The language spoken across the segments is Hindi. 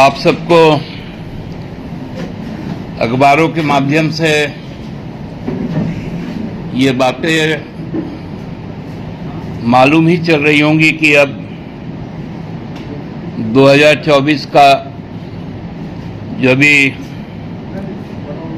आप सबको अखबारों के माध्यम से ये बातें मालूम ही चल रही होंगी कि अब 2024 का जो भी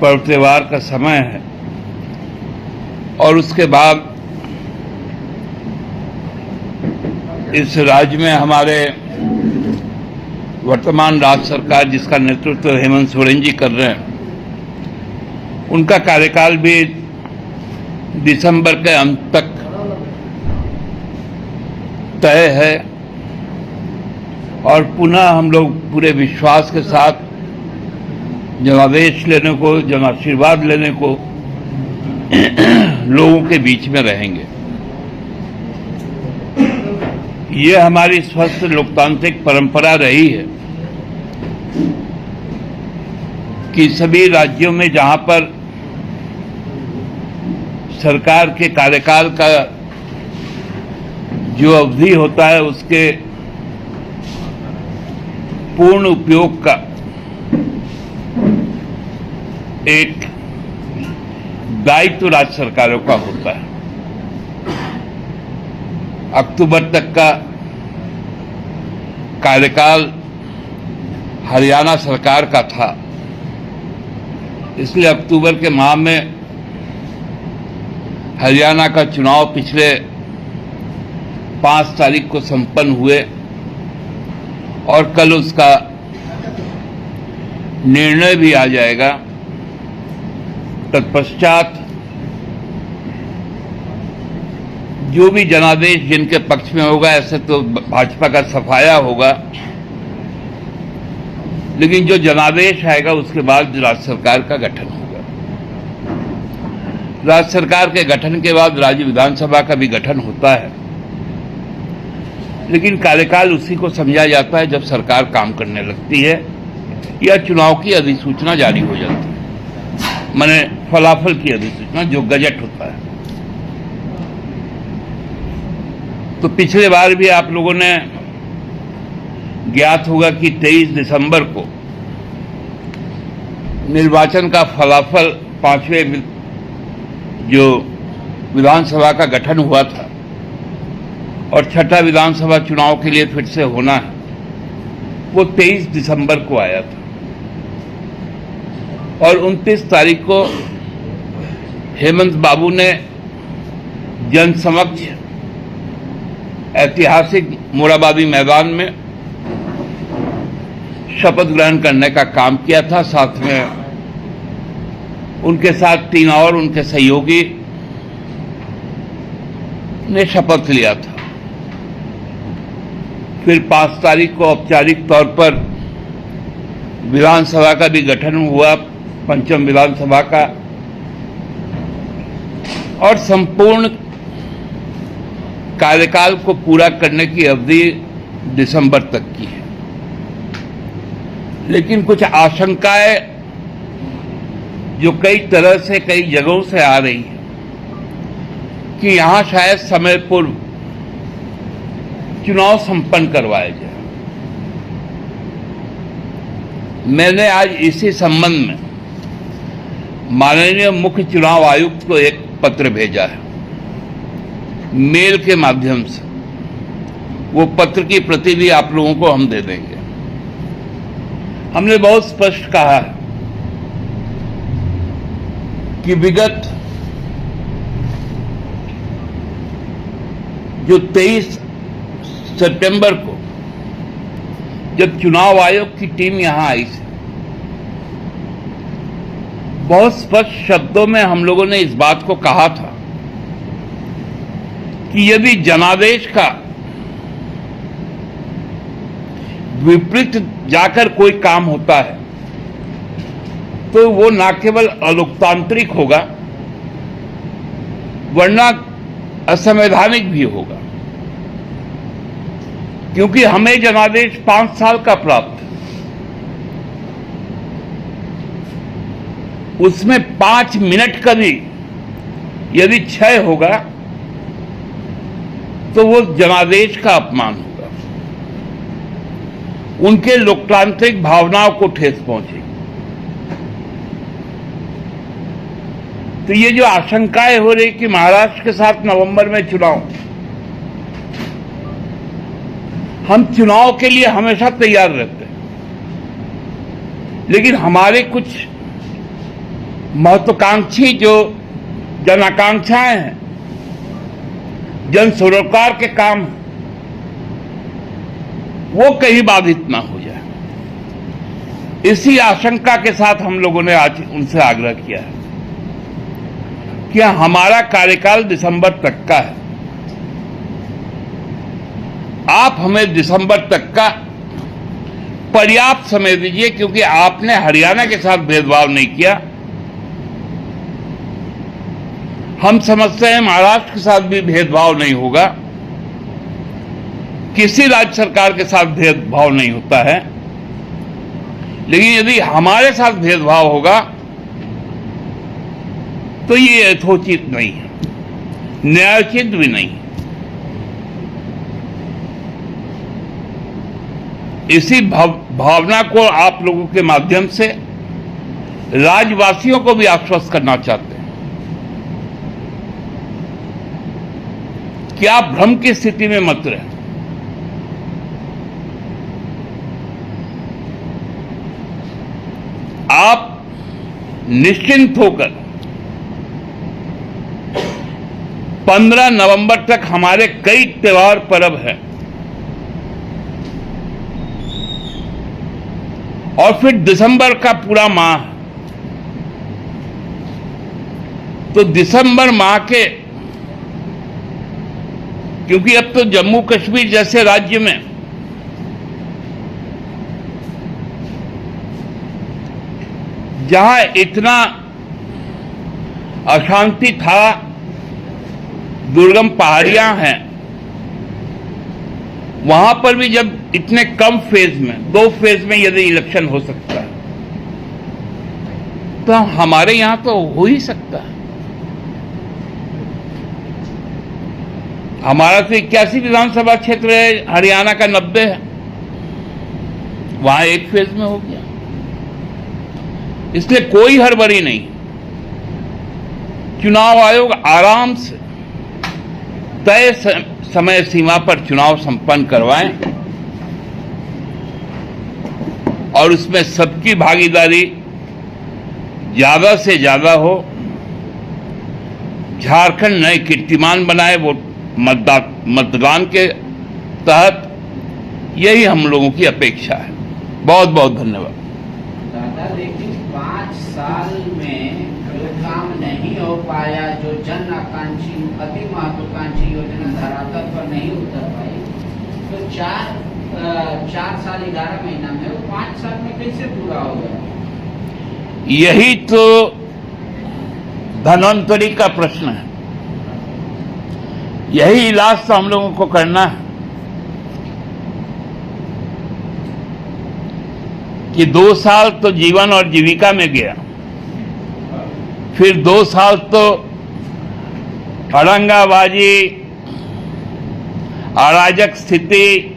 पर्व त्योहार का समय है और उसके बाद इस राज्य में हमारे वर्तमान राज्य सरकार जिसका नेतृत्व हेमंत सोरेन जी कर रहे हैं, उनका कार्यकाल भी दिसंबर के अंत तक तय है और पुनः हम लोग पूरे विश्वास के साथ जनादेश लेने को, जन आशीर्वाद लेने को लोगों के बीच में रहेंगे। ये हमारी स्वस्थ लोकतांत्रिक परंपरा रही है कि सभी राज्यों में जहां पर सरकार के कार्यकाल का जो अवधि होता है उसके पूर्ण उपयोग का एक दायित्व राज्य सरकारों का होता है। अक्टूबर तक का कार्यकाल हरियाणा सरकार का था, इसलिए अक्टूबर के माह में हरियाणा का चुनाव पिछले 5 तारीख को संपन्न हुए और कल उसका निर्णय भी आ जाएगा। तत्पश्चात जो भी जनादेश जिनके पक्ष में होगा, ऐसे तो भाजपा का सफाया होगा, लेकिन जो जनादेश आएगा उसके बाद राज्य सरकार का गठन होगा। राज्य सरकार के गठन के बाद राज्य विधानसभा का भी गठन होता है, लेकिन कार्यकाल उसी को समझा जाता है जब सरकार काम करने लगती है या चुनाव की अधिसूचना जारी हो जाती है, माने फलाफल की अधिसूचना जो गजट होता है। तो पिछले बार भी आप लोगों ने ज्ञात होगा कि 23 दिसंबर को निर्वाचन का फलाफल 5वें जो विधानसभा का गठन हुआ था और छठा विधानसभा चुनाव के लिए फिर से होना है, वो 23 दिसंबर को आया था और 29 तारीख को हेमंत बाबू ने जन समक्ष ऐतिहासिक मोराबादी मैदान में शपथ ग्रहण करने का काम किया था। साथ में उनके साथ 3 और उनके सहयोगी ने शपथ लिया था। फिर 5 तारीख को औपचारिक तौर पर विधानसभा का भी गठन हुआ, 5वीं विधानसभा का, और संपूर्ण कार्यकाल को पूरा करने की अवधि दिसंबर तक की है। लेकिन कुछ आशंकाएं जो कई तरह से कई जगहों से आ रही है कि यहां शायद समय पूर्व चुनाव संपन्न करवाया जाए। मैंने आज इसी संबंध में माननीय मुख्य चुनाव आयुक्त को एक पत्र भेजा है, मेल के माध्यम से। वो पत्र की प्रति भी आप लोगों को हम दे देंगे। हमने बहुत स्पष्ट कहा है कि विगत जो 23 सितंबर को जब चुनाव आयोग की टीम यहां आई थी, बहुत स्पष्ट शब्दों में हम लोगों ने इस बात को कहा था कि यदि जनादेश का विपरीत जाकर कोई काम होता है तो वो न केवल अलोकतांत्रिक होगा वरना असंवैधानिक भी होगा, क्योंकि हमें जनादेश 5 साल का प्राप्त है, उसमें 5 मिनट का भी यदि क्षय होगा तो वो जनादेश का अपमान होगा। उनके लोकतांत्रिक भावनाओं को ठेस पहुंचेगी। तो ये जो आशंकाएं हो रही कि महाराष्ट्र के साथ नवंबर में चुनाव, हम चुनाव के लिए हमेशा तैयार रहते हैं, लेकिन हमारे कुछ महत्वाकांक्षी जो जन आकांक्षाएं हैं, जन सरोकार के काम, वो कहीं बाधित ना हो जाए। इसी आशंका के साथ हम लोगों ने आज उनसे आग्रह किया है कि हमारा कार्यकाल दिसंबर तक का है, आप हमें दिसंबर तक का पर्याप्त समय दीजिए, क्योंकि आपने हरियाणा के साथ भेदभाव नहीं किया। हम समझते हैं महाराष्ट्र के साथ भी भेदभाव नहीं होगा, किसी राज्य सरकार के साथ भेदभाव नहीं होता है, लेकिन यदि हमारे साथ भेदभाव होगा तो ये यथोचित नहीं है, न्यायोचित भी नहीं। इसी भावना को आप लोगों के माध्यम से राज्यवासियों को भी आश्वस्त करना चाहते हैं कि आप भ्रम की स्थिति में मत रहें। आप निश्चिंत होकर 15 नवंबर तक हमारे कई त्योहार पर्व हैं, और फिर दिसंबर का पूरा माह। तो दिसंबर माह के, क्योंकि अब तो जम्मू कश्मीर जैसे राज्य में जहां इतना अशांति था, दुर्गम पहाड़ियां हैं, वहां पर भी जब इतने कम फेज में, 2 फेज में यदि इलेक्शन हो सकता है, तो हमारे यहां तो हो ही सकता है। हमारा तो 81 विधानसभा क्षेत्र है, हरियाणा का 90 है, वहां 1 फेज में हो गया। इसलिए कोई हड़बड़ी नहीं। चुनाव आयोग आराम से तय समय सीमा पर चुनाव संपन्न करवाएं, और उसमें सबकी भागीदारी ज्यादा से ज्यादा हो। झारखंड नए कीर्तिमान बनाए वो मतदान के तहत, यही हम लोगों की अपेक्षा है। बहुत बहुत धन्यवाद। दादा, लेकिन 5 साल में जो काम नहीं हो पाया, जो जन आकांक्षी अति महत्वाकांक्षी योजना धरातल पर नहीं उतर पाई, तो 4 साल 11 महीना में वो 5 साल में कैसे पूरा हो गया? यही तो धन्वंतरी का प्रश्न है। यही इलाज तो हम लोगों को करना है कि 2 साल तो जीवन और जीविका में गया, फिर 2 साल तो अड़ंगाबाजी, अराजक स्थिति,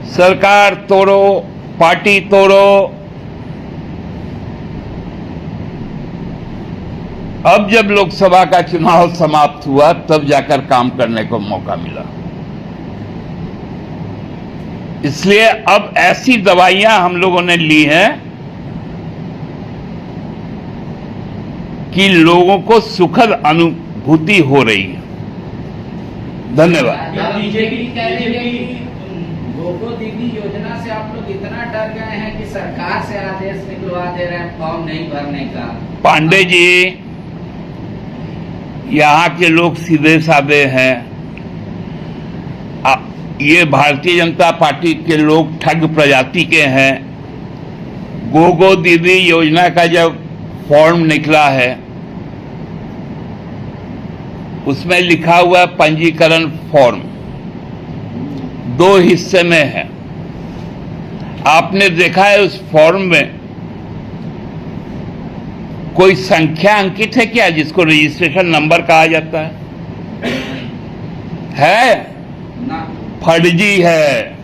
सरकार तोड़ो, पार्टी तोड़ो। अब जब लोकसभा का चुनाव समाप्त हुआ, तब जाकर काम करने को मौका मिला। इसलिए अब ऐसी दवाइयां हम लोगों ने ली हैं कि लोगों को सुखद अनुभूति हो रही है। धन्यवाद। बीजेपी कह रही है कि गोगो दीदी योजना से आप लोग इतना डर गए हैं कि सरकार से आदेश निकलवा दे रहे हैं फॉर्म नहीं भरने का। पांडे जी, यहाँ के लोग सीधे साधे हैं। ये भारतीय जनता पार्टी के लोग ठग प्रजाति के हैं। गोगो दीदी योजना का जब फॉर्म निकला है, उसमें लिखा हुआ पंजीकरण फॉर्म 2 हिस्से में है। आपने देखा है उस फॉर्म में कोई संख्या अंकित है क्या, जिसको रजिस्ट्रेशन नंबर कहा जाता है? ना। फर्जी है।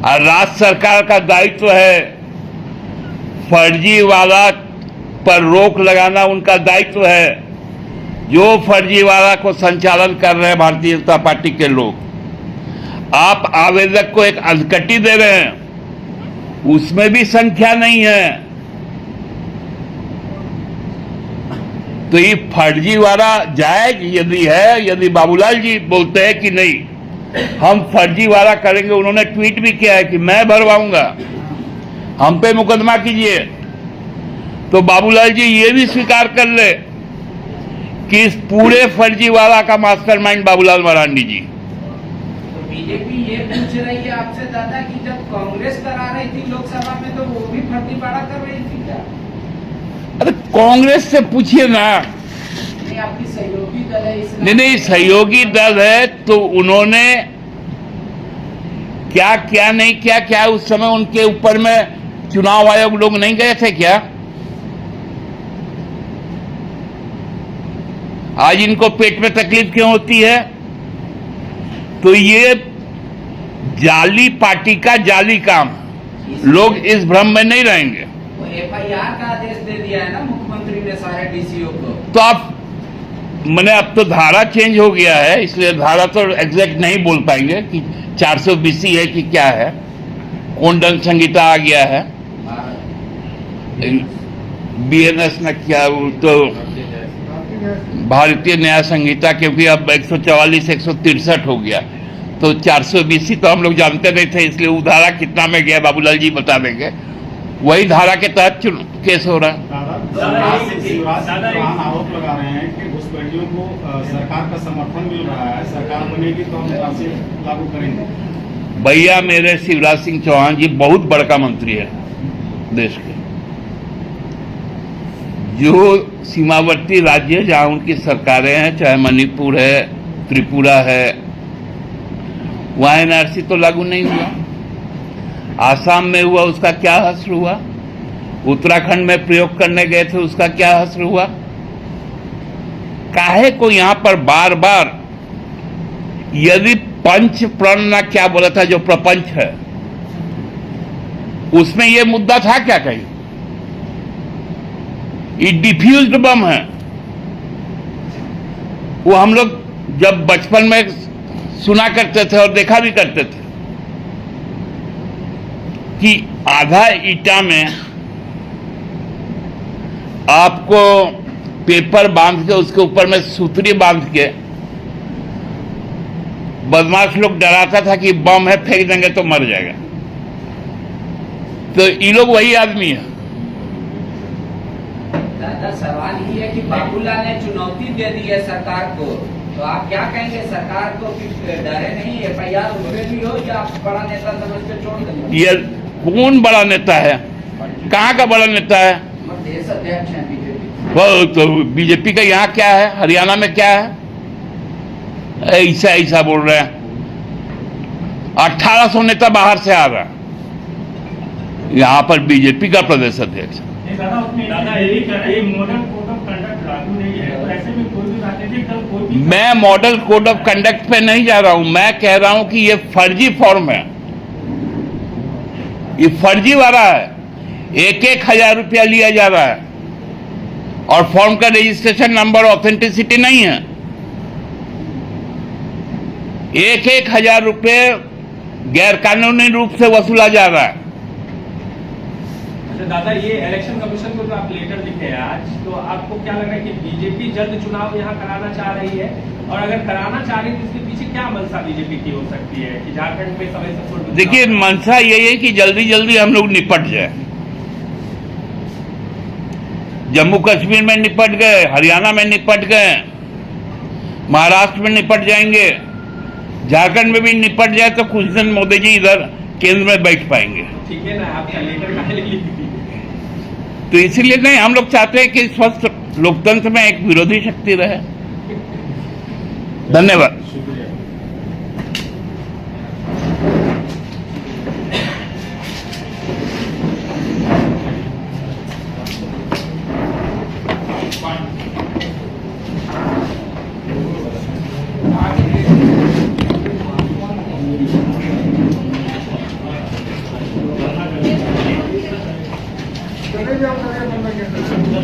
और राज्य सरकार का दायित्व है फर्जीवाला पर रोक लगाना, उनका दायित्व है। जो फर्जीवाला को संचालन कर रहे हैं भारतीय जनता पार्टी के लोग, आप आवेदक को एक अधकट्टी दे रहे हैं, उसमें भी संख्या नहीं है। तो ये फर्जीवाला जायज यदि है, यदि बाबूलाल जी बोलते हैं कि नहीं हम फर्जीवाला करेंगे, उन्होंने ट्वीट भी किया है कि मैं भरवाऊंगा, हम पे मुकदमा कीजिए, तो बाबूलाल जी ये भी स्वीकार कर ले कि इस पूरे फर्जीवाला का मास्टरमाइंड बाबूलाल मरांडी जी। तो बीजेपी ये पूछ रही है आपसे दादा कि जब कांग्रेस करा रही थी लोकसभा में तो वो भी फर्जीवाड़ा कर रही थी क्या? अरे कांग्रेस से पूछिए ना। नहीं, आपकी सहयोगी दल है इसलिए। नहीं, सहयोगी दल है तो उन्होंने क्या क्या नहीं किया, क्या उस समय उनके ऊपर में चुनाव आयोग लोग नहीं गए थे क्या? आज इनको पेट में तकलीफ क्यों होती है? तो ये जाली पार्टी का जाली काम, लोग इस भ्रम में नहीं रहेंगे। वो एफआईआर का आदेश दे दिया है ना मुख्यमंत्री ने सारे डीसीओ को। तो आप मैंने अब तो धारा चेंज हो गया है, इसलिए धारा तो एग्जैक्ट नहीं बोल पाएंगे कि 420 है कि क्या है, कौन दंड संहिता आ गया है, बीएनएस ने क्या, तो भारतीय न्याय संहिता, क्योंकि अब 144 163 हो गया, तो 420 तो हम लोग जानते नहीं थे, इसलिए वो धारा कितना में गया बाबूलाल जी बता देंगे। वही धारा के तहत केस हो रहा है। आरोप लगा रहे हैं कि घुसपैठियों को सरकार का समर्थन मिल रहा है, सरकार बनेगी तो हम राशि लागू करेंगे। भैया मेरे शिवराज सिंह चौहान जी बहुत बड़का मंत्री है देश के। जो सीमावर्ती राज्य जहां उनकी सरकारें हैं, चाहे मणिपुर है, त्रिपुरा है, वहां एनआरसी तो लागू नहीं हुआ। आसाम में हुआ, उसका क्या हश्र हुआ? उत्तराखंड में प्रयोग करने गए थे, उसका क्या हश्र हुआ? काहे को यहां पर बार बार, यदि पंच प्रण ना क्या बोला था, जो प्रपंच है उसमें यह मुद्दा था क्या? कहीं ये डिफ्यूज्ड बम है। वो हम लोग जब बचपन में सुना करते थे और देखा भी करते थे कि आधा ईटा में आपको पेपर बांध के उसके ऊपर में सूतरी बांध के बदमाश लोग डराता था कि बम है, फेंक देंगे तो मर जाएगा। तो ये लोग वही आदमी है। दादा सवाल ये है कि बाबूलाल ने चुनौती दे दी है सरकार को, तो आप क्या कहेंगे सरकार को कि डरे नहीं, एफआईआर उसमें भी हो, या आप बड़ा नेता समझ के छोड़ देंगे? ये कौन बड़ा नेता है? कहाँ का बड़ा नेता है? देश अध्यक्ष है बीजेपी। वो तो बीजेपी का यहाँ क्या है, हरियाणा में क्या है? ऐसा ऐसा बोल रहे हैं। 1800 नेता बाहर से आ रहा है, यहाँ पर बीजेपी का प्रदेश अध्यक्ष। मैं मॉडल कोड ऑफ कंडक्ट पे नहीं जा रहा हूं, मैं कह रहा हूं कि ये फर्जी फॉर्म है, ये फर्जी वाला है। 1,000 रुपया लिया जा रहा है और फॉर्म का रजिस्ट्रेशन नंबर ऑथेंटिसिटी नहीं है। 1,000 रुपये गैरकानूनी रूप से वसूला जा रहा है। दादा, ये इलेक्शन कमीशन को जो आप लेटर लिखे हैं आज, तो आपको क्या लग रहा है कि बीजेपी जल्द चुनाव यहाँ कराना चाह रही है? और अगर कराना चाह रही है तो इसके पीछे क्या मंशा बीजेपी की हो सकती है कि झारखंड में समय से? देखिए, मंशा यही है कि जल्दी जल्दी हम लोग निपट जाए। जम्मू कश्मीर में निपट गए, हरियाणा में निपट गए, महाराष्ट्र में निपट जाएंगे, झारखंड में भी निपट जाए तो कुछ दिन मोदी जी इधर केंद्र में बैठ पाएंगे। ठीक है ना, आप लेटर काहे लिख दी? तो इसीलिए नहीं, हम लोग चाहते हैं कि स्वस्थ लोकतंत्र में एक विरोधी शक्ति रहे। धन्यवाद। नहीं भी आप करें,